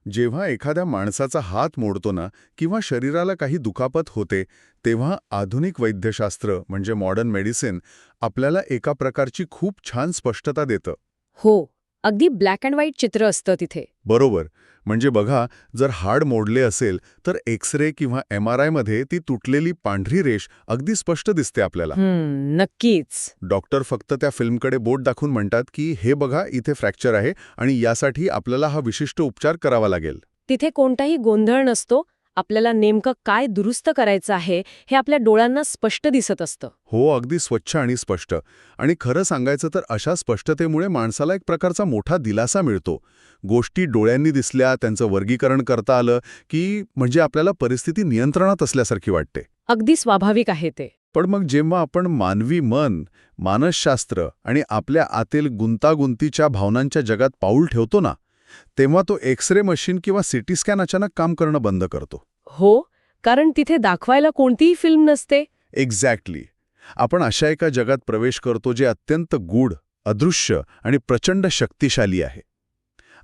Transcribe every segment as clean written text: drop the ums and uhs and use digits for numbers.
जेव्हा एखाद्या माणसाचा हात मोडतो ना किंवा शरीराला काही दुखापत होते, तेव्हा आधुनिक वैद्यशास्त्र म्हणजे मॉडर्न मेडिसिन आपल्याला एका प्रकारची खूप छान स्पष्टता देतं. हो, अगदी ब्लॅक अँड व्हाईट चित्र असतं तिथे. बरोबर. म्हणजे बघा, जर हाड मोडले असेल तर एक्स-रे किंवा MRI मध्ये ती तुटलेली पांढरी रेष अगदी स्पष्ट दिसते आपल्याला. नक्कीच. डॉक्टर फक्त त्या फिल्मकडे बोट दाखवून म्हणतात की हे बघा, इथे फ्रॅक्चर आहे आणि यासाठी आपल्याला हा विशिष्ट उपचार करावा लागेल. तिथे कोणताही गोंधळ नसतो. आपल्याला नेमकं काय दुरुस्त करायचं आहे हे आपल्या डोळ्यांना स्पष्ट दिसत असतं. हो, अगदी स्वच्छ आणि स्पष्ट. आणि खरं सांगायचं तर अशा स्पष्टतेमुळे माणसाला एक प्रकारचा मोठा दिलासा मिळतो. गोष्टी डोळ्यांनी दिसल्या, त्यांचं वर्गीकरण करता आलं की म्हणजे आपल्याला परिस्थिती नियंत्रणात असल्यासारखी वाटते. अगदी स्वाभाविक आहे ते. पण मग जेव्हा आपण मानवी मन, मानसशास्त्र आणि आपल्या आतील गुंतागुंतीच्या भावनांच्या जगात पाऊल ठेवतो ना, तेव्हा तो एक्स-रे मशीन किंवा सिटी स्कॅन अचानक काम करणं बंद करतो. हो, कारण तिथे दाखवायला कोणतीही फिल्म नसते. एक्झॅक्टली. आपण अशा एका जगात प्रवेश करतो जे अत्यंत गूढ, अदृश्य आणि प्रचंड शक्तिशाली आहे.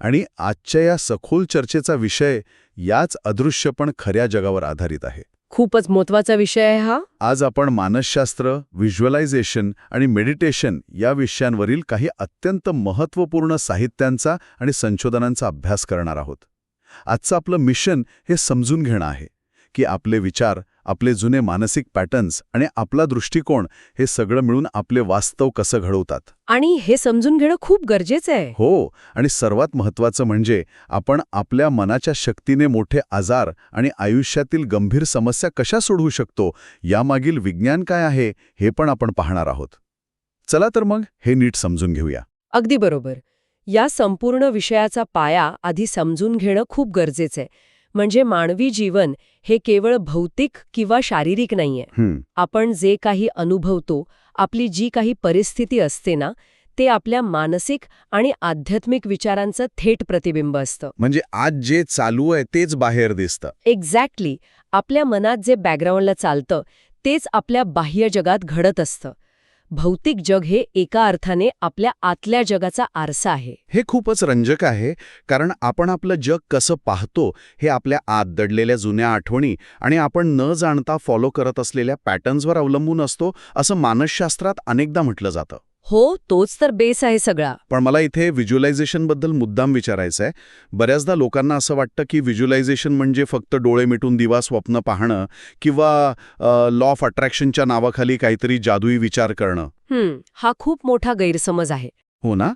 आणि आजच्या या सखोल चर्चेचा विषय याच अदृश्य पण खऱ्या जगावर आधारित आहे. खूपच महत्वाचा विषय आहे हा. आज आपण मानसशास्त्र, व्हिज्युअलायझेशन आणि मेडिटेशन या विषयांवरील काही अत्यंत महत्त्वपूर्ण साहित्यांचा आणि संशोधनांचा अभ्यास करणार आहोत. आजचं आपलं मिशन हे समजून घेणं आहे की आपले विचार, आपले जुने मानसिक पॅटर्न्स आणि आपला दृष्टिकोन हे सगळं मिळून आपले वास्तव कसं घडवतात. आणि हे समजून घेणं खूप गरजेचं आहे. हो, आणि सर्वात महत्त्वाचं म्हणजे आपण आपल्या मनाच्या शक्तीने मोठे आजार आणि आयुष्यातील गंभीर समस्या कशा सोडवू शकतो, यामागील विज्ञान काय आहे हे पण आपण पाहणार आहोत. चला तर मग हे नीट समजून घेऊया. अगदी बरोबर. या संपूर्ण विषयाचा पाया आधी समजून घेणं खूप गरजेचं आहे. म्हणजे मानवी जीवन हे केवळ भौतिक किंवा शारीरिक नाहीये. आपण जे काही अनुभवतो, आपली जी काही परिस्थिती असते ना, ते आपल्या मानसिक आणि आध्यात्मिक विचारांचं थेट प्रतिबिंब असतं. म्हणजे आज जे चालू आहे तेच बाहेर दिसतं. एक्झॅक्टली. आपल्या मनात जे बॅकग्राऊंडला चालतं तेच आपल्या बाह्य जगात घडत असतं. भौतिक जग हे एका अर्थाने आपल्या आतल्या जगाचा आरसा आहे. हे खूपच रंजक आहे, कारण आपण आपलं जग कसं पाहतो हे आपल्या आत दडलेल्या जुन्या आठवणी आणि आपण न जाणता फॉलो करत असलेल्या पॅटर्न्सवर अवलंबून असतो, असं मानसशास्त्रात अनेकदा म्हटलं जातं. हो, तोच तर बेस आहे सगळा. पण मला इथे व्हिज्युअलायझेशनबद्दल मुद्दाम विचारायचं आहे. बऱ्याचदा लोकांना असं वाटतं की व्हिज्युअलायझेशन म्हणजे फक्त डोळे मिटून दिवा स्वप्न पाहणं किंवा लॉ ऑफ अट्रॅक्शनच्या नावाखाली काहीतरी जादुई विचार करणं. हा खूप मोठा गैरसमज आहे. हो ना?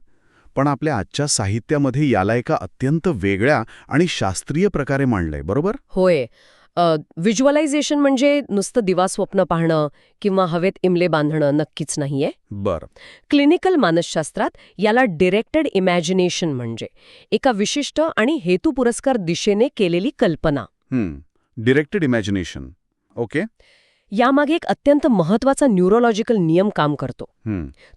पण आपल्या आजच्या साहित्यामध्ये याला एका अत्यंत वेगळ्या आणि शास्त्रीय प्रकारे मांडलंय, बरोबर? होय. व्हिज्युअलायझेशन म्हणजे नुसतं दिवा स्वप्न पाहणं किंवा हवेत इमले बांधणं नक्कीच नाहीये. बरं. क्लिनिकल मानसशास्त्रात याला डिरेक्टेड इमॅजिनेशन म्हणजे एका विशिष्ट आणि हेतुपुरस्कार दिशेने केलेली कल्पना. Directed imagination. ओके. यामागे एक अत्यंत महत्वाचा न्यूरोलॉजिकल नियम काम करतो.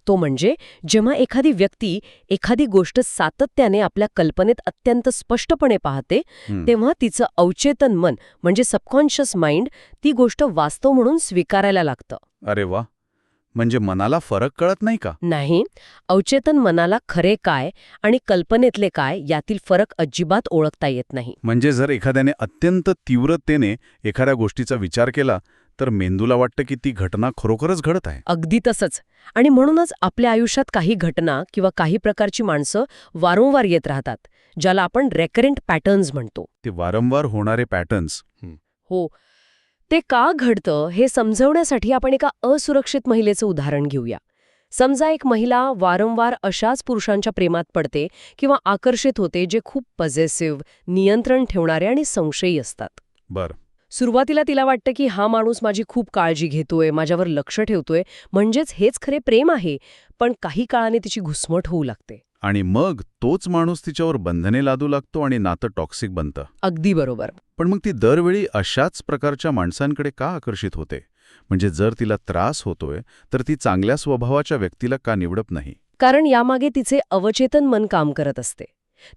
तो म्हणजे जेव्हा एखादी व्यक्ती एखादी गोष्ट सातत्याने आपल्या कल्पनेत अत्यंत स्पष्टपणे पाहते, तेव्हा तिचं अवचेतन मन म्हणजे सबकॉन्शियस माइंड ती गोष्ट वास्तव म्हणून स्वीकारायला लागतं. अरे वा. म्हणजे मनाला फरक कळत नाही का? नाही. अवचेतन मनाला खरे काय आणि कल्पनेतले काय यातील फरक अजिबात ओळखता येत नाही. म्हणजे जर एखाद्याने अत्यंत तीव्रतेने एखाद्या गोष्टीचा विचार केला तर मेंदूला वाटतं की ती घटना खरोखरच घडत आहे. अगदी तसंच. आणि म्हणूनच आपल्या आयुष्यात काही घटना किंवा काही प्रकारची माणसं वारंवार येत राहतात, ज्याला आपण रेकरंट पॅटर्न्स म्हणतो. ते वारंवार होणारे पॅटर्न्स. हो. ते का घडतं हे समजवण्यासाठी आपण एका असुरक्षित महिलेचं उदाहरण घेऊया. समजा एक महिला वारंवार अशाच पुरुषांच्या प्रेमात पडते किंवा आकर्षित होते जे खूप पॉझेसिव्ह, नियंत्रण ठेवणारे आणि संशयी असतात. बरं. सुरुवातीला तिला वाटतं की हा माणूस माझी खूप काळजी घेतोय, माझ्यावर लक्ष ठेवतोय, म्हणजेच हेच खरे प्रेम आहे. पण काही काळाने तिची घुसमट होऊ लागते. आणि मग तोच माणूस तिच्यावर बंधने लादू लागतो आणि नातं टॉक्सिक बनतं. अगदी बरोबर. पण मग ती दरवेळी अशाच प्रकारच्या माणसांकडे का आकर्षित होते? म्हणजे जर तिला त्रास होतोय तर ती चांगल्या स्वभावाच्या व्यक्तीला का निवडत नाही? कारण यामागे तिचे अवचेतन मन काम करत असते.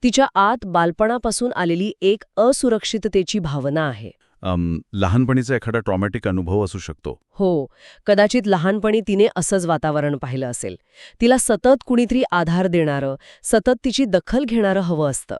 तिच्या आत बालपणापासून आलेली एक असुरक्षिततेची भावना आहे. लहानपणीचा एखादा ट्रॉमॅटिक अनुभव असू शकतो. हो, कदाचित लहानपणी तिने असंच वातावरण पाहिलं असेल. तिला सतत कुणीतरी आधार देणारं, सतत तिची दखल घेणारं हवं असतं.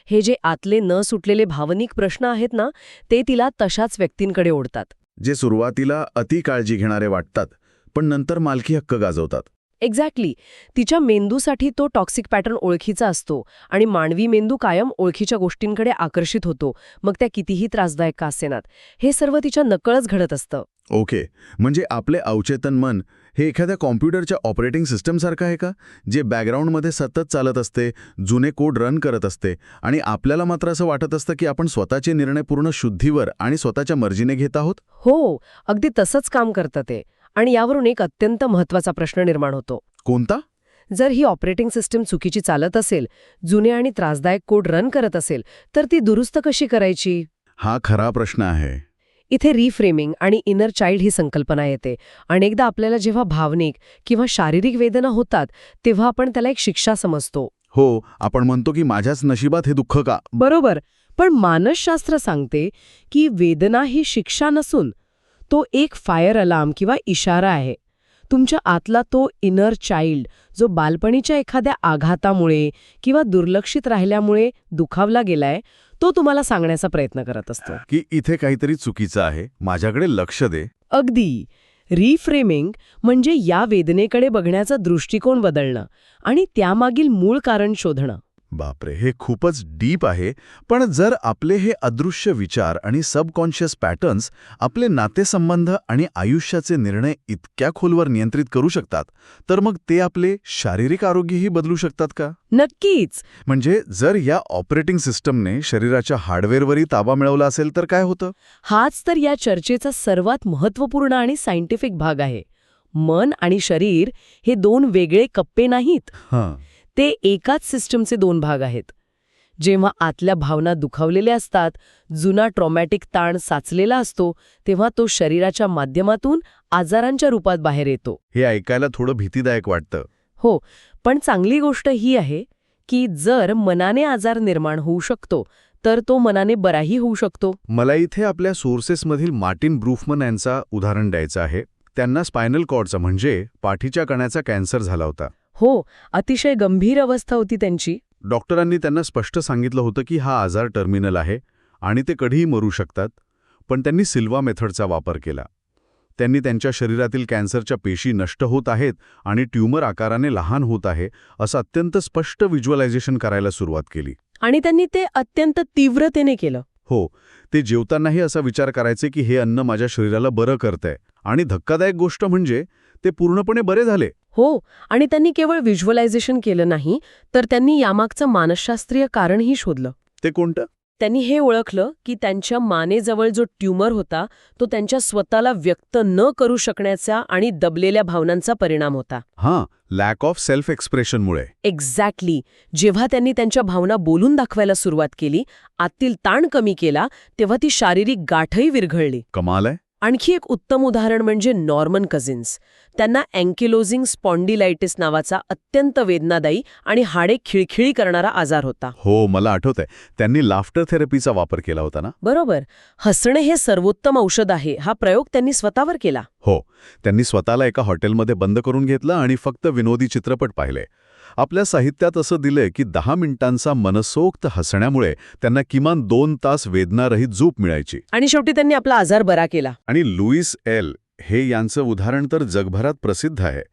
हे जे आतले न सुटलेले भावनिक प्रश्न आहेत ना, ते तिला तशाच व्यक्तींकडे ओढतात. जे सुरुवातीला अति काळजी घेणारे वाटतात पण नंतर मालकी हक्क गाजवतात. एक्झॅक्टली. तिच्या मेंदूसाठी तो टॉक्सिक पॅटर्न ओळखीचा असतो आणि मानवी मेंदू कायम ओळखीच्या गोष्टींकडे आकर्षित होतो, मग त्या कितीही त्रासदायक का असेनात. हे सर्व तिच्या नकळच घडत असतं. ओके, म्हणजे आपले अवचेतन मन हे एखाद्या कॉम्प्युटरच्या ऑपरेटिंग सिस्टमसारखं आहे का, जे बॅकग्राऊंडमध्ये सतत चालत असते, जुने कोड रन करत असते आणि आपल्याला मात्र असं वाटत असतं की आपण स्वतःचे निर्णय पूर्ण शुद्धीवर आणि स्वतःच्या मर्जीने घेत आहोत? हो, अगदी तसंच काम करतं ते. आणि यावरून एक अत्यंत महत्त्वाचा प्रश्न निर्माण होतो. कोणता? जर ही ऑपरेटिंग सिस्टम चुकीची चालत असेल, जुने आणि त्रासदायक कोड रन करत असेल, तर ती दुरुस्त कशी करायची? हा खरा प्रश्न आहे. इथे रिफ्रेमिंग आणि इनर चाइल्ड ही संकल्पना येते. अनेकदा आपल्याला जेव्हा भावनिक किंवा शारीरिक वेदना होतात, तेव्हा आपण त्याला एक शिक्षा समजतो. हो, आपण म्हणतो की माझ्याच नशिबात हे दुःख का? बरोबर. पण मानसशास्त्र सांगते की वेदना ही शिक्षा नसून तो एक फायर अलार्म किंवा इशारा आहे. तुमच्या आतला तो इनर चाइल्ड, जो बालपणीच्या एखाद्या आघातामुळे किंवा दुर्लक्षित राहिल्यामुळे दुखावला गेलाय, तो तुम्हाला सांगण्याचा प्रयत्न करत असतो की इथे काहीतरी चुकीचं आहे, माझ्याकडे लक्ष दे. अगदी. रिफ्रेमिंग म्हणजे या वेदनेकडे बघण्याचा दृष्टिकोन बदलणं आणि त्यामागील मूळ कारण शोधणं. बापरे, हे खूपच डीप आहे. पण जर आपले हे अदृश्य विचार आणि सबकॉन्शियस पॅटर्न्स आपले नातेसंबंध आणि आयुष्याचे निर्णय इतक्या खोलवर नियंत्रित करू शकतात, तर मग ते आपले शारीरिक आरोग्यही बदलू शकतात का? नक्कीच. म्हणजे जर या ऑपरेटिंग सिस्टमने शरीराच्या हार्डवेअरवरही ताबा मिळवला असेल तर काय होतं? हाच तर या चर्चेचा सर्वात महत्त्वपूर्ण आणि सायंटिफिक भाग आहे. मन आणि शरीर हे दोन वेगळे कप्पे नाहीत. हां. ते एकाच सिस्टमचे दोन भाग आहेत. जेव्हा आतल्या भावना दुखावलेल्या असतात, जुना ट्रॉमॅटिक ताण साचलेला असतो, तेव्हा तो शरीराच्या माध्यमातून आजारांच्या रूपात बाहेर येतो. हे ऐकायला थोडं भीतीदायक वाटतं. हो, पण चांगली गोष्ट ही आहे की जर मनाने आजार निर्माण होऊ शकतो, तर तो मनाने बराही होऊ शकतो. मला इथे आपल्या सोर्सेसमधील मार्टिन ब्रूफमन यांचा उदाहरण द्यायचं आहे. त्यांना स्पायनल कॉर्डचा म्हणजे पाठीच्या कण्याचा कॅन्सर झाला होता. हो, अतिशय गंभीर अवस्था होती त्यांची. डॉक्टरांनी त्यांना स्पष्ट सांगितलं होतं की हा आजार टर्मिनल आहे आणि ते कधीही मरू शकतात. पण त्यांनी सिल्वा मेथडचा वापर केला. त्यांनी त्यांच्या शरीरातील कॅन्सरच्या पेशी नष्ट होत आहेत आणि ट्यूमर आकाराने लहान होत आहे असं अत्यंत स्पष्ट व्हिज्युअलायझेशन करायला सुरुवात केली. आणि त्यांनी ते अत्यंत तीव्रतेने केलं. हो, ते जेवतानाही असा विचार करायचे की हे अन्न माझ्या शरीराला बरं करतंय. आणि धक्कादायक गोष्ट म्हणजे ते पूर्णपणे बरे झाले. हो, आणि त्यांनी केवळ व्हिज्युअलायझेशन केलं नाही, तर त्यांनी यामागचं मानसशास्त्रीय कारणही शोधलं. ते कोणतं? त्यांनी हे ओळखलं की त्यांच्या मानेजवळ जो ट्यूमर होता, तो त्यांच्या स्वतःला व्यक्त न करू शकण्याचा आणि दबलेल्या भावनांचा परिणाम होता. हां, लॅक ऑफ सेल्फ एक्सप्रेशनमुळे. एक्झॅक्टली. जेव्हा त्यांनी त्यांच्या भावना बोलून दाखवायला सुरुवात केली, आतील ताण कमी केला, तेव्हा ती शारीरिक गाठही विरघळली. कमाल आहे. आणखी एक उत्तम उदाहरण म्हणजे नॉर्मन कझिन्स. त्यांना अँकिलोजिंग स्पॉन्डिलायटिस नावाचा अत्यंत वेदनादायी आणि हाडे खिळखिळी करणारा आजार होता. हो, मला आठवतंय. त्यांनी लाफ्टर थेरपीचा वापर केला होता ना? बरोबर. हसणे हे सर्वोत्तम औषध आहे, हा प्रयोग त्यांनी स्वतःवर केला. हो, त्यांनी स्वतःला एका हॉटेलमध्ये बंद करून घेतलं आणि फक्त विनोदी चित्रपट पाहिले. आपल्या साहित्यात असं दिलंय की 10 मिनिटांचा मनसोक्त हसण्यामुळे त्यांना किमान 2 तास वेदनारहित झोप मिळायची. आणि शेवटी त्यांनी आपला आजार बरा केला. आणि लुईस एल हे यांचं उदाहरण तर जगभरात प्रसिद्ध आहे.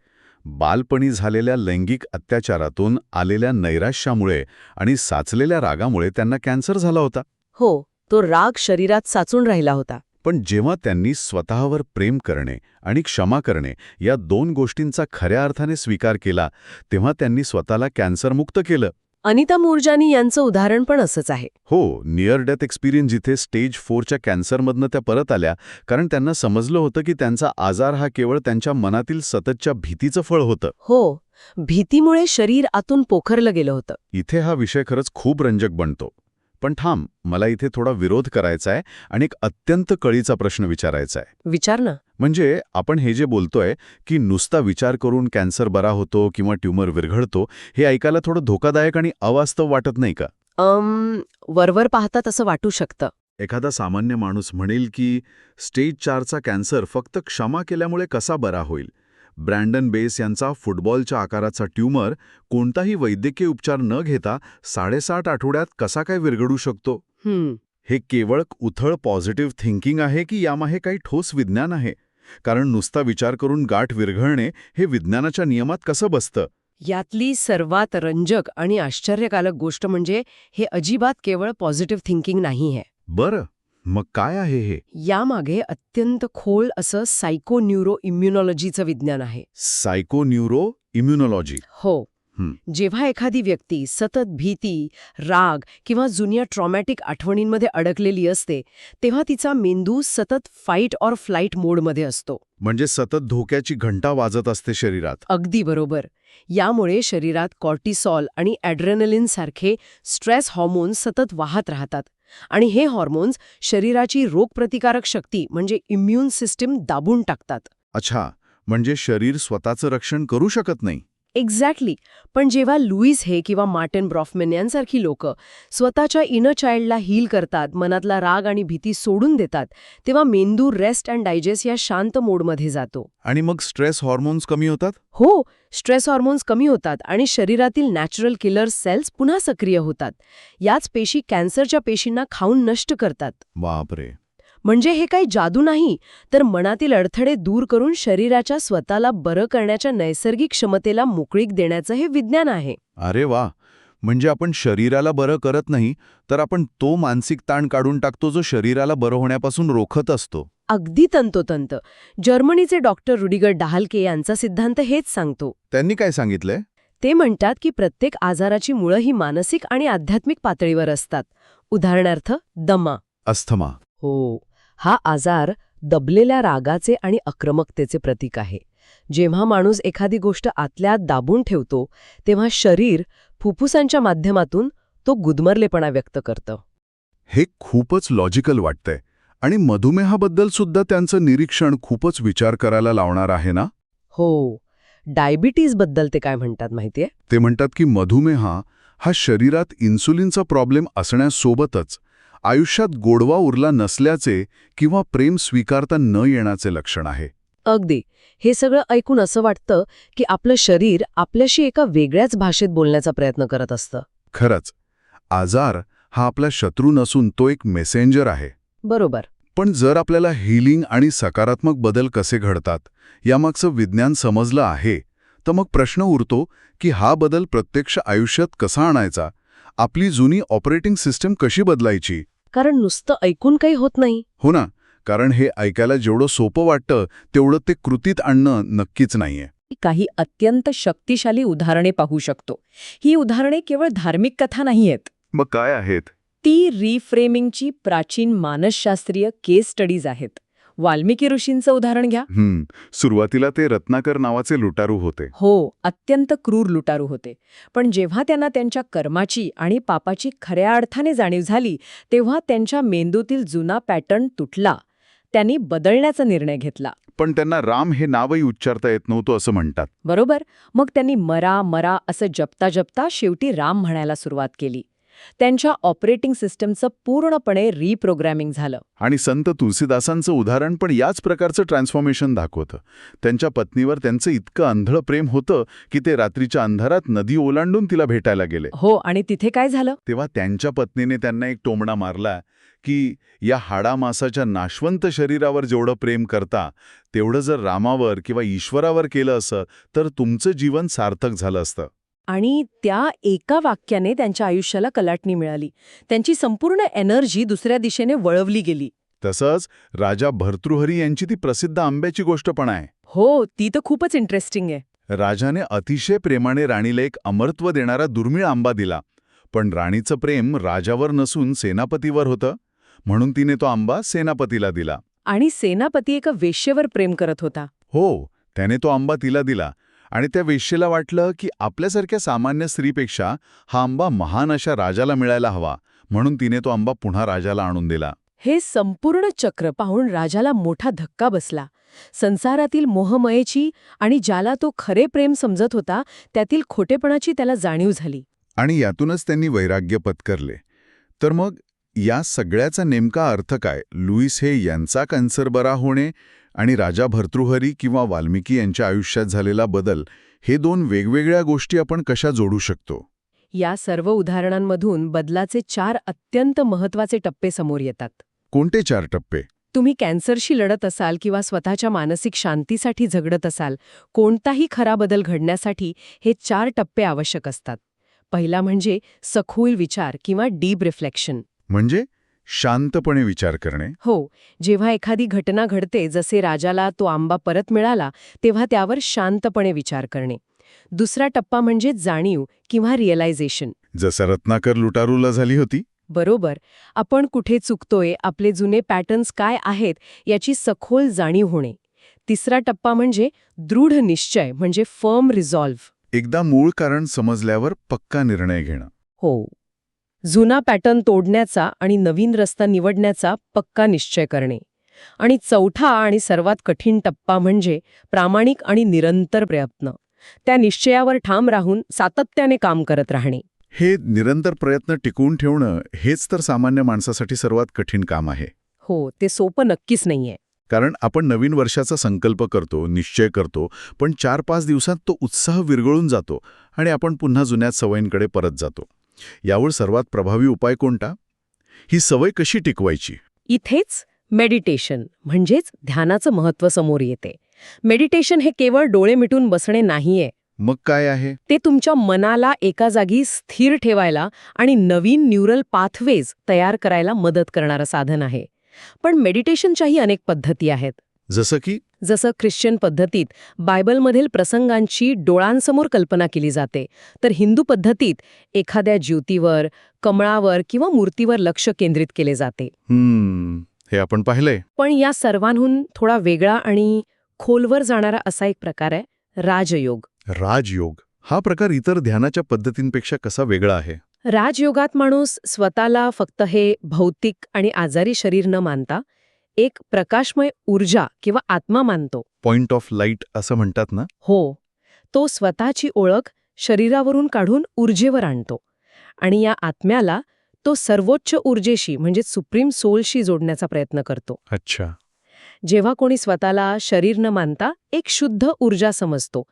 बालपणी झालेल्या लैंगिक अत्याचारातून आलेल्या नैराश्यामुळे आणि साचलेल्या रागामुळे त्यांना कॅन्सर झाला होता. हो, तो राग शरीरात साचून राहिला होता. पण जेव्हा त्यांनी स्वतःवर प्रेम करणे आणि क्षमा करणे या 2 गोष्टींचा खऱ्या अर्थाने स्वीकार केला, तेव्हा त्यांनी स्वतःला कॅन्सरमुक्त केलं. अनिता मूरजानी यांचं उदाहरण पण असंच आहे. हो, नियर डेथ एक्सपिरियन्स जिथे स्टेज 4च्या कॅन्सरमधनं त्या परत आल्या, कारण त्यांना समजलं होतं की त्यांचा आजार हा केवळ त्यांच्या मनातील सततच्या भीतीचं फळ होतं. हो, भीतीमुळे शरीर आतून पोखरलं गेलं होतं. इथे हा विषय खरंच खूप रंजक बनतो. पण थांब, मला इथे थोडा विरोध करायचा आहे आणि एक अत्यंत कळीचा प्रश्न विचारायचा आहे. विचार ना. म्हणजे आपण हे जे बोलतोय की नुसता विचार करून कॅन्सर बरा होतो किंवा ट्यूमर विरघळतो, हे ऐकायला थोडं धोकादायक आणि अवास्तव वाटत नाही का? वरवर पाहता तसं वाटू शकतं. एखादा सामान्य माणूस म्हणेल की स्टेज 4चा कॅन्सर फक्त क्षमा केल्यामुळे कसा बरा होईल, ब्रँडन बेस यांचा फुटबॉलच्या आकाराचा ट्यूमर कोणताही वैद्यकीय उपचार न घेता 7.5 आठवड्यात कसा काय विरघळू शकतो? हे केवळ उथळ पॉझिटिव्ह थिंकिंग आहे की यामागे काही ठोस विज्ञान आहे? कारण नुसता विचार करून गाठ विरघळणे हे विज्ञानाच्या नियमात कसं बसतं? यातली सर्वात रंजक आणि आश्चर्यकारक गोष्ट म्हणजे हे अजिबात केवळ पॉझिटिव्ह थिंकिंग नाही आहे. बरं, मग काय आहे हे? यामागे अत्यंत खोल असं सायको न्यूरो इम्युनॉलॉजीचं विज्ञान आहे. सायको-न्यूरो इम्युनॉलॉजी. हो. जेव्हा एखादी व्यक्ती सतत भीती, राग किंवा जुन्या ट्रॉमॅटिक आठवणींमध्ये अडकलेली असते, तेव्हा तिचा मेंदू सतत फाईट ऑर फ्लाईट मोडमध्ये असतो. म्हणजे सतत धोक्याची घंटा वाजत असते शरीरात. अगदी बरोबर. यामुळे शरीरात कॉर्टिसॉल आणि ॲड्रेनलिन सारखे स्ट्रेस हॉर्मोन्स सतत वाहत राहतात आणि हे हॉर्मोन्स शरीराची रोगप्रतिकारक शक्ती म्हणजे इम्युन सिस्टीम दाबून टाकतात. अच्छा, म्हणजे शरीर स्वतःचं रक्षण करू शकत नाही. एक्झॅक्टली. पण जेव्हा लुईस हे किंवा मार्टिन ब्रॉफमॅन यांसारखी लोक स्वतःच्या इनर चाइल्डला हील करतात, मनातला राग आणि भीती सोडून देतात, तेव्हा मेंदू रेस्ट अँड डायजेस्ट या शांत मोडमध्ये जातो. आणि मग स्ट्रेस हॉर्मोन्स कमी होतात? हो, स्ट्रेस हॉर्मोन्स कमी होतात आणि शरीरातील नॅचरल किलर सेल्स पुन्हा सक्रिय होतात. याच पेशी कॅन्सरच्या पेशींना खाऊन नष्ट करतात. बापरे. म्हणजे हे काही जादू नाही, तर मनातील अडथळे दूर करून शरीराच्या स्वतःला बरं करण्याच्या नैसर्गिक क्षमतेला मोकळीक देण्याचं हे विज्ञान आहे. अरे वा. म्हणजे आपण शरीराला बरं करत नाही, तर आपण तो मानसिक ताण काढून टाकतो जो शरीराला बरं होण्यापासून रोखत असतो. अगदी तंतोतंत. जर्मनीचे डॉक्टर रुडिगर डाहलके यांचा सिद्धांत हेच सांगतो. त्यांनी काय सांगितलंय? ते म्हणतात की प्रत्येक आजाराची मुळं ही मानसिक आणि आध्यात्मिक पातळीवर असतात. उदाहरणार्थ दमा. अस्थमा. हो, हा आजार दबलेल्या रागाचे आणि आक्रमकतेचे प्रतीक आहे. जेव्हा माणूस एखादी गोष्ट आतल्या आत दाबून ठेवतो, तेव्हा शरीर फुफ्फुसांच्या माध्यमातून तो गुदमरलेपणा व्यक्त करतं. हे खूपच लॉजिकल वाटतंय. आणि मधुमेहाबद्दल सुद्धा त्यांचं निरीक्षण खूपच विचार करायला लावणार आहे ना? हो, डायबिटीजबद्दल ते काय म्हणतात माहितीये? ते म्हणतात की मधुमेह हा शरीरात इन्सुलिनचा प्रॉब्लेम असण्यासोबतच आयुष्यात गोडवा उरला नसल्याचे किंवा प्रेम स्वीकारता न येण्याचे लक्षण आहे. अगदी. हे सगळं ऐकून असं वाटतं की आपलं शरीर आपल्याशी एका वेगळ्याच भाषेत बोलण्याचा प्रयत्न करत असतं. खरंच, आजार हा आपला शत्रू नसून तो एक मेसेंजर आहे. बरोबर. पण जर आपल्याला हीलिंग आणि सकारात्मक बदल कसे घडतात यामागचं विज्ञान समजलं आहे, तर मग प्रश्न उरतो की हा बदल प्रत्यक्ष आयुष्यात कसा आणायचा? आपली जुनी ऑपरेटिंग सिस्टम कशी बदलायची? कारण नुसतं ऐकून काही होत नाही. हो ना, कारण हे ऐकायला जेवढं सोपं वाटतं तेवढं ते कृतीत आणणं नक्कीच नाहीये. काही अत्यंत शक्तिशाली उदाहरणे पाहू शकतो. ही उदाहरणे केवळ धार्मिक कथा नाहीयेत. मग काय आहेत? ती रिफ्रेमिंगची प्राचीन मानसशास्त्रीय केस स्टडीज आहेत. वाल्मिकी ऋषींचं उदाहरण घ्या. सुरुवातीला ते रत्नाकर नावाचे लुटारू होते. हो, अत्यंत क्रूर लुटारू होते. पण जेव्हा त्यांना त्यांच्या कर्माची आणि पापाची खऱ्या अर्थाने जाणीव झाली, तेव्हा त्यांच्या मेंदूतील जुना पॅटर्न तुटला. त्यांनी बदलण्याचा निर्णय घेतला. पण त्यांना राम हे नावही उच्चारता येत नव्हतं असं म्हणतात. बरोबर. मग त्यांनी मरा मरा असं जपता जपता शेवटी राम म्हणायला सुरुवात केली. त्यांच्या ऑपरेटिंग सिस्टमचं पूर्णपणे रिप्रोग्रॅमिंग झालं. आणि संत तुलसीदासांचं उदाहरण पण याच प्रकारचं ट्रान्सफॉर्मेशन दाखवतं. त्यांच्या पत्नीवर त्यांचं इतकं अंधळ प्रेम होतं की ते रात्रीच्या अंधारात नदी ओलांडून तिला भेटायला गेले. हो, आणि तिथे काय झालं? तेव्हा त्यांच्या पत्नीने त्यांना एक टोमणा मारला की या हाडामासाच्या नाशवंत शरीरावर जेवढं प्रेम करता तेवढं जर रामावर किंवा ईश्वरावर केलं असं तर तुमचं जीवन सार्थक झालं असतं. आणि त्या एका वाक्याने त्यांच्या आयुष्याला कलाटणी मिळाली. त्यांची संपूर्ण एनर्जी दुसऱ्या दिशेने वळवली गेली. तसंच राजा भर्तृहरी यांची ती प्रसिद्ध आंब्याची गोष्ट पण आहे. हो, ती तर खूपच इंटरेस्टिंग आहे. राजाने अतिशय प्रेमाने राणीला एक अमरत्व देणारा दुर्मिळ आंबा दिला. पण राणीचं प्रेम राजावर नसून सेनापतीवर होतं, म्हणून तिने तो आंबा सेनापतीला दिला. आणि सेनापती एका वेश्येवर प्रेम करत होता. हो, त्याने तो आंबा तिला दिला आणि त्या वेश्येला वाटलं की आपल्यासारख्या सामान्य स्त्रीपेक्षा हा आंबा महान अशा राजाला मिळायला हवा, म्हणून तिने तो आंबा पुन्हा राजाला आणून दिला. हे संपूर्ण चक्र पाहून राजाला मोठा धक्का बसला. संसारातील मोहमयेची आणि ज्याला तो खरे प्रेम समजत होता त्यातील खोटेपणाची त्याला जाणीव झाली. आणि यातूनच त्यांनी वैराग्य पत्करले. तर मग या सगळ्याचा नेमका अर्थ काय? लुईस हे यांचा कॅन्सर बरा होणे आणि राजा भर्तृहरी किंवा वाल्मिकी यांच्या आयुष्यात झालेला बदल, हे दोन वेगवेगळ्या गोष्टी आपण कशा जोडू शकतो? या सर्व उदाहरणांमधून बदलाचे 4 अत्यंत महत्वाचे टप्पे समोर येतात. कोणते 4 टप्पे? तुम्ही कॅन्सरशी लढत असाल किंवा स्वतःच्या मानसिक शांतीसाठी झगडत असाल, कोणताही खरा बदल घडण्यासाठी हे 4 टप्पे आवश्यक असतात. पहिला म्हणजे सखोल विचार किंवा डीप रिफ्लेक्शन. म्हणजे शांतपणे विचार करणे. हो, जेव्हा एखादी घटना घडते, जसे राजाला तो आंबा परत मिळाला, तेव्हा त्यावर शांतपणे विचार करणे. दुसरा टप्पा म्हणजे जाणीव किंवा रिअलायझेशन. जसं रत्नाकर लुटारूला झाली होती. बरोबर. आपण कुठे चुकतोय, आपले जुने पॅटर्न्स काय आहेत याची सखोल जाणीव होणे. तिसरा टप्पा म्हणजे दृढ निश्चय म्हणजे फर्म रिझॉल्व्ह. एकदा मूळ कारण समजल्यावर पक्का निर्णय घेणं. हो, जुना पॅटर्न तोडण्याचा आणि नवीन रस्ता निवडण्याचा पक्का निश्चय करणे. आणि चौथा आणि सर्वात कठीण टप्पा म्हणजे प्रामाणिक आणि निरंतर प्रयत्न. त्या निश्चयावर ठाम राहून सातत्याने काम करत राहणे. हे निरंतर प्रयत्न टिकवून ठेवणं, हेच तर सामान्य माणसासाठी सर्वात कठीण काम आहे. हो, ते सोपं नक्कीच नाहीये. कारण आपण नवीन वर्षाचा संकल्प करतो, निश्चय करतो, पण 4-5 दिवसात तो उत्साह विरघळून जातो आणि आपण पुन्हा जुन्या सवयींकडे परत जातो. यावर सर्वात प्रभावी उपाय कोणता? ही सवय कशी टिकवायची? इथेच मेडिटेशन म्हणजेच ध्यानाचं महत्त्व समोर येते. मेडिटेशन हे केवळ डोळे मिटून बसणे नाहीये. मग काय आहे? ते तुमच्या मनाला एका जागी स्थिर ठेवायला आणि नवीन न्यूरल पाथवेज तयार करायला मदत करणारं साधन आहे. पण मेडिटेशनच्याही अनेक पद्धती आहेत. जसं ख्रिश्चन पद्धतीत बायबलमधील प्रसंगांची डोळांसमोर कल्पना केली जाते, तर हिंदू पद्धतीत एखाद्या ज्योतीवर, कमळावर किंवा मूर्तीवर लक्ष केंद्रित केले जाते. हे आपण पाहिलंय. पण या सर्वांहून थोडा वेगळा आणि खोलवर जाणारा असा एक प्रकार आहे राजयोग. राजयोग हा प्रकार इतर ध्यानाच्या पद्धतींपेक्षा कसा वेगळा आहे? राजयोगात माणूस स्वतःला फक्त हे भौतिक आणि आजारी शरीर न मानता एक प्रकाशमय ऊर्जा किंवा आत्मा मानतो. पॉइंट ऑफ लाईट असं म्हणतात ना? हो, तो स्वतःची ओळख शरीरावरून काढून ऊर्जेवर आणतो आणि या आत्म्याला तो सर्वोच्च ऊर्जेशी म्हणजे सुप्रीम सोलशी जोडण्याचा प्रयत्न करतो. अच्छा. जेव्हा कोणी स्वतःला शरीर न मानता एक शुद्ध ऊर्जा समजतो,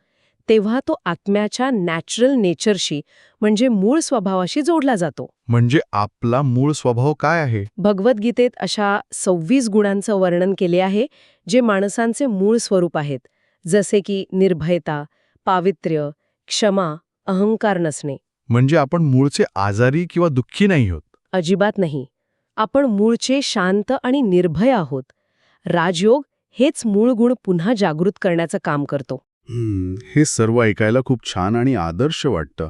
तेव्हा तो आत्म्याच्या नॅचरल नेचरशी म्हणजे मूळ स्वभावाशी जोडला जातो. म्हणजे आपला मूळ स्वभाव काय आहे? भगवद्गीतेत अशा 26 गुणांचं वर्णन केले आहे, जे माणसांचे मूळ स्वरूप आहेत, जसे की निर्भयता, पावित्र्य, क्षमा, अहंकार नसणे. म्हणजे आपण मूळचे आजारी किंवा दुःखी नाही होत. अजिबात नाही. आपण मूळचे शांत आणि निर्भय आहोत. राजयोग हेच मूळ गुण पुन्हा जागृत करण्याचं काम करतो. हे सर्व ऐकायला खूप छान आणि आदर्श वाटतं.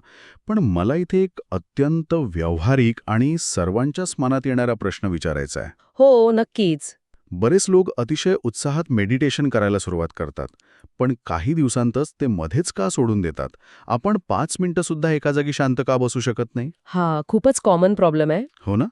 पण मला इथे एक अत्यंत व्यावहारिक आणि सर्वांच्याच मनात येणारा प्रश्न विचारायचा आहे. हो, नक्कीच. बरेच लोक अतिशय उत्साहात मेडिटेशन करायला सुरुवात करतात, पण काही दिवसांतच ते मध्येच का सोडून देतात? आपण 5 मिनिटं सुद्धा एका जागी शांत का बसू शकत नाही? हा खूपच कॉमन प्रॉब्लेम आहे. हो ना?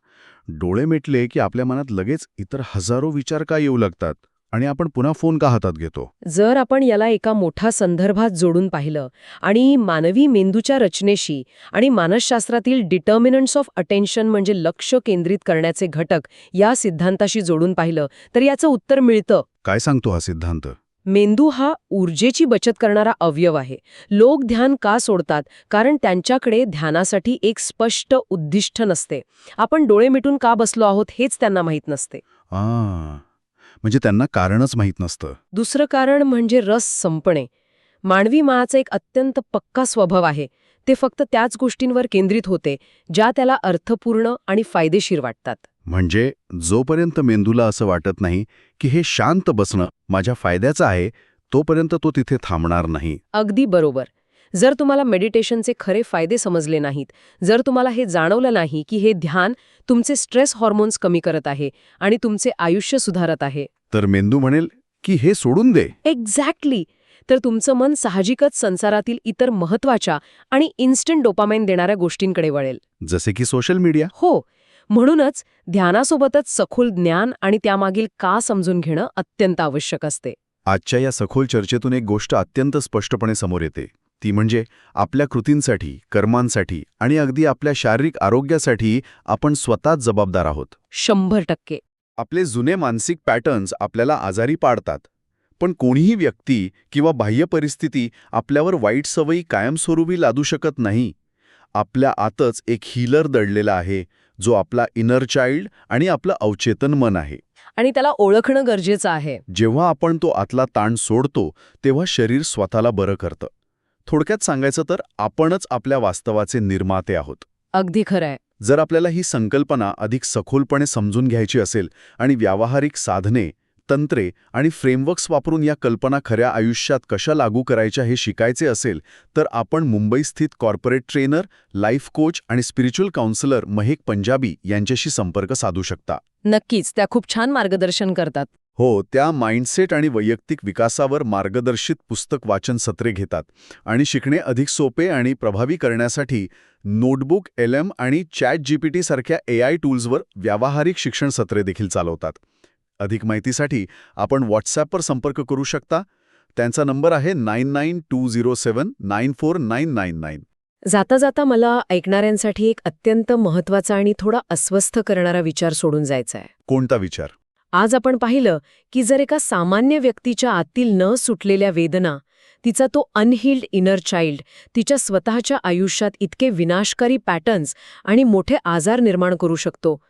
डोळे मिटले की आपल्या मनात लगेच इतर हजारो विचार का येऊ लागतात आणि आपण पुन्हा फोन का हातात घेतो? जर आपण याला एका मोठ्या संदर्भात जोडून पाहिलं आणि मानवी मेंदूच्या रचनेशी आणि मानसशास्त्रातील डिटर्मिनंट्स ऑफ अटेन्शन म्हणजे लक्ष केंद्रित करण्याचे घटक या सिद्धांताशी जोडून पाहिलं तर याचं उत्तर मिळतं. काय सांगतो हा सिद्धांत? मेंदू हा ऊर्जेची बचत करणारा अवयव आहे. लोक ध्यान का सोडतात? कारण त्यांच्याकडे ध्यानासाठी एक स्पष्ट उद्दिष्ट नसते. आपण डोळे मिटून का बसलो आहोत हेच त्यांना माहीत नसते. म्हणजे त्यांना कारणच माहीत नसतं. दुसरं कारण म्हणजे रस संपणे. मानवी मनाचा एक अत्यंत पक्का स्वभाव आहे. ते फक्त त्याच गोष्टींवर केंद्रित होते ज्या त्याला अर्थपूर्ण आणि फायदेशीर वाटतात. म्हणजे जोपर्यंत मेंदूला असं वाटत नाही की हे शांत बसणं माझ्या फायद्याचं आहे, तोपर्यंत तो तिथे थांबणार नाही. अगदी बरोबर. जर तुम्हाला मेडिटेशनचे खरे फायदे समजले नाहीत, जर तुम्हाला हे जाणवलं नाही की हे ध्यान तुमचे स्ट्रेस हॉर्मोन्स कमी करत आहे आणि तुमचे आयुष्य सुधारत आहे, तर मेंदू म्हणेल की हे सोडून दे. एक्झॅक्टली. तर तुमचं मन साहजिकच संसारातील इतर महत्वाच्या आणि इन्स्टंट डोपामाइन देणाऱ्या गोष्टींकडे वळेल. जसे की सोशल मीडिया. हो. म्हणूनच ध्यानासोबतच सखोल ज्ञान आणि त्यामागील का समजून घेणं अत्यंत आवश्यक असते. आजच्या या सखोल चर्चेतून एक गोष्ट अत्यंत स्पष्टपणे समोर येते. ती म्हणजे आपल्या कृतींसाठी, कर्मांसाठी आणि अगदी आपल्या शारीरिक आरोग्यासाठी आपण स्वतःच जबाबदार आहोत. 100%. आपले जुने मानसिक पॅटर्न्स आपल्याला आजारी पाडतात. पण कोणीही व्यक्ती किंवा बाह्य परिस्थिती आपल्यावर वाईट सवयी कायमस्वरूपी लादू शकत नाही. आपल्या आतच एक हीलर दडलेला आहे, जो आपला इनर चाइल्ड आणि आपलं अवचेतन मन आहे. आणि त्याला ओळखणं गरजेचं आहे. जेव्हा आपण तो आतला ताण सोडतो, तेव्हा शरीर स्वतःला बरं करतं. थोडक्यात सांगायचं तर आपणच आपल्या वास्तवाचे निर्माते आहोत. अगदी खरंय. जर आपल्याला ही संकल्पना अधिक सखोलपणे समजून घ्यायची असेल आणि व्यावहारिक साधने, तंत्रे आणि फ्रेमवर्क्स वापरून या कल्पना खऱ्या आयुष्यात कशा लागू करायच्या हे शिकायचे असेल, तर आपण मुंबईस्थित कॉर्पोरेट ट्रेनर, लाईफ कोच आणि स्पिरिच्युअल काउन्सिलर महक पंजाबी यांच्याशी संपर्क साधू शकता. नक्कीच, त्या खूप छान मार्गदर्शन करतात. हो, त्या माइंडसेट आणि वैयक्तिक विकासावर मार्गदर्शित पुस्तक वाचन सत्रे घेतात आणि शिकणे अधिक सोपे आणि प्रभावी करण्यासाठी नोटबुक, LM आणि ChatGPT सारख्या AI टूल्सवर व्यावहारिक शिक्षण सत्रे देखील चालवतात. अधिक माहितीसाठी आपण WhatsAppवर संपर्क करू शकता. त्यांचा नंबर आहे 9920794999. जाता जाता मला ऐकणाऱ्यांसाठी एक अत्यंत महत्वाचा आणि थोडा अस्वस्थ करणारा विचार सोडून जायचा आहे. कोणता विचार? आज आपण पाहिलं की जर एका सामान्य व्यक्तीच्या आतील न सुटलेल्या वेदना, तिचा तो अनहील्ड इनर चाइल्ड, तिच्या स्वतःच्या आयुष्यात इतके विनाशकारी पॅटर्न्स आणि मोठे आजार निर्माण करू शकतो,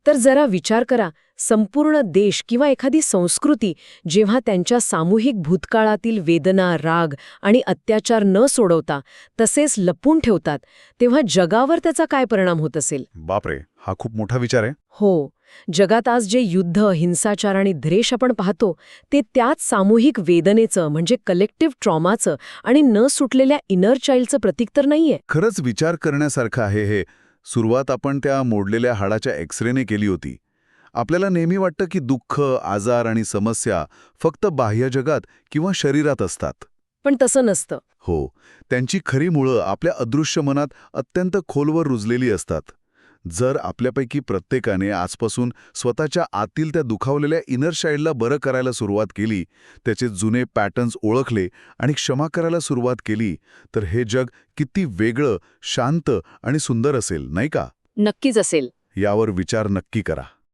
तर जरा विचार करा, संपूर्ण देश किंवा एखादी संस्कृती जेव्हा त्यांच्या सामूहिक भूतकाळातील वेदना, राग आणि अत्याचार न सोडवता तसेच लपून ठेवतात, तेव्हा जगावर त्याचा काय परिणाम होत असेल? बापरे, हा खूप मोठा विचार आहे. हो, जगात आज जे युद्ध, हिंसाचार आणि द्वेष आपण पाहतो, ते त्याच सामूहिक वेदनेचं म्हणजे कलेक्टिव्ह ट्रॉमाचं आणि न सुटलेल्या इनर चाइल्डचं प्रतीक तर नाहीये. खरंच विचार करण्यासारखं आहे हे. सुरुवात आपण त्या मोडलेल्या हाडाच्या एक्सरेने केली होती. आपल्याला नेहमी वाटतं की दुःख, आजार आणि समस्या फक्त बाह्य जगात किंवा शरीरात असतात. पण तसं नसतं. हो, त्यांची खरी मुळं आपल्या अदृश्य मनात अत्यंत खोलवर रुजलेली असतात. जर आपल्यापैकी प्रत्येकाने आजपासून स्वतःच्या आतील त्या दुखावलेल्या इनर चाइल्डला बरं करायला सुरुवात केली, त्याचे जुने पॅटर्न्स ओळखले आणि क्षमा करायला सुरुवात केली, तर हे जग किती वेगळं, शांत आणि सुंदर असेल, नाही का? नक्कीच असेल. यावर विचार नक्की करा.